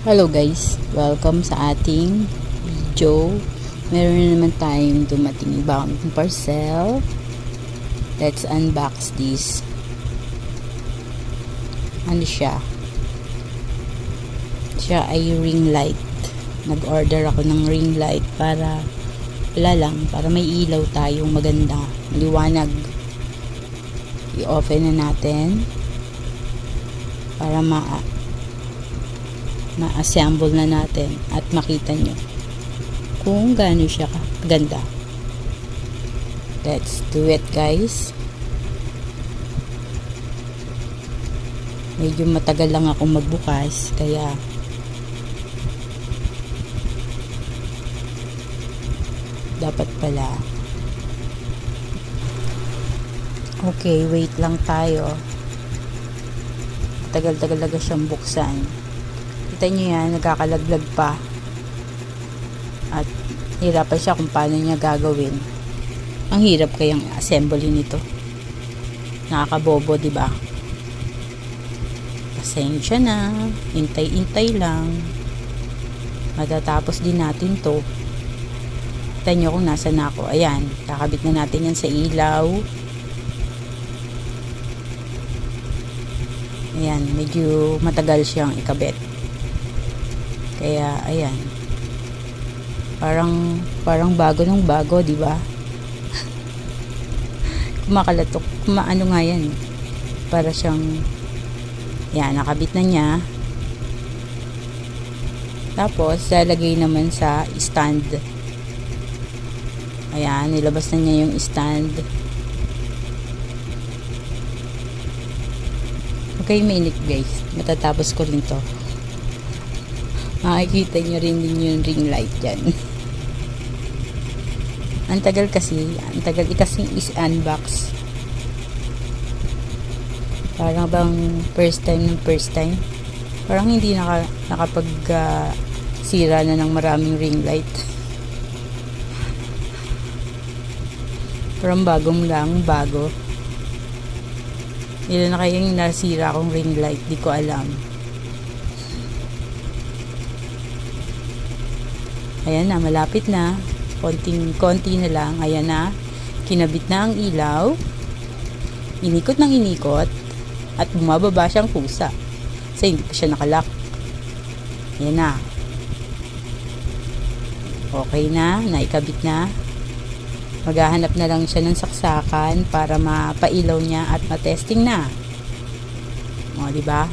Hello guys, welcome sa ating video. Meron na naman tayong dumating bagong parcel. Let's unbox this. Ano siya? Siya ay ring light. Nag-order ako ng ring light para para may ilaw tayong maganda, liwanag. I-open na natin para ma-assemble na natin at makita nyo kung gaano siya ganda. Let's do it guys. Medyo matagal lang ako magbukas kaya dapat pala. Okay, wait lang tayo. Tagal-tagal talaga siyang buksan. Kita nyo yan, nagkakalaglag pa. At hirapan siya kung paano niya gagawin. Ang hirap kayang assembly nito. Nakakabobo, diba? Pasensya na. Intay-intay lang. Matatapos din natin to. Kita nyo kung nasa na ako. Ayan, kakabit na natin yan sa ilaw. Ayan, medyo matagal siyang ikabit. Kaya, ayan. Parang bago nung bago, di ba? Kumakalatok. Ano nga yan? Para siyang, yan, nakabit na niya. Tapos, lalagay naman sa stand. Ayan, nilabas na niya yung stand. Okay, mainit guys. Matatapos ko rin to. Makikita nyo rin din yung ring light dyan. Ang tagal kasi is-unbox. Parang bang first time. Parang hindi nakapag sira na ng maraming ring light. Parang bago. Ilan na kayang nasira akong ring light, di ko alam. Ayan na, malapit na. Konti na lang. Ayan na, kinabit na ang ilaw. Inikot ng inikot. At bumababa siyang pusa. Kasi hindi pa siya nakalock. Ayan na. Okay na, naikabit na. Maghahanap na lang siya ng saksakan para mapailaw niya at matesting na. O, diba?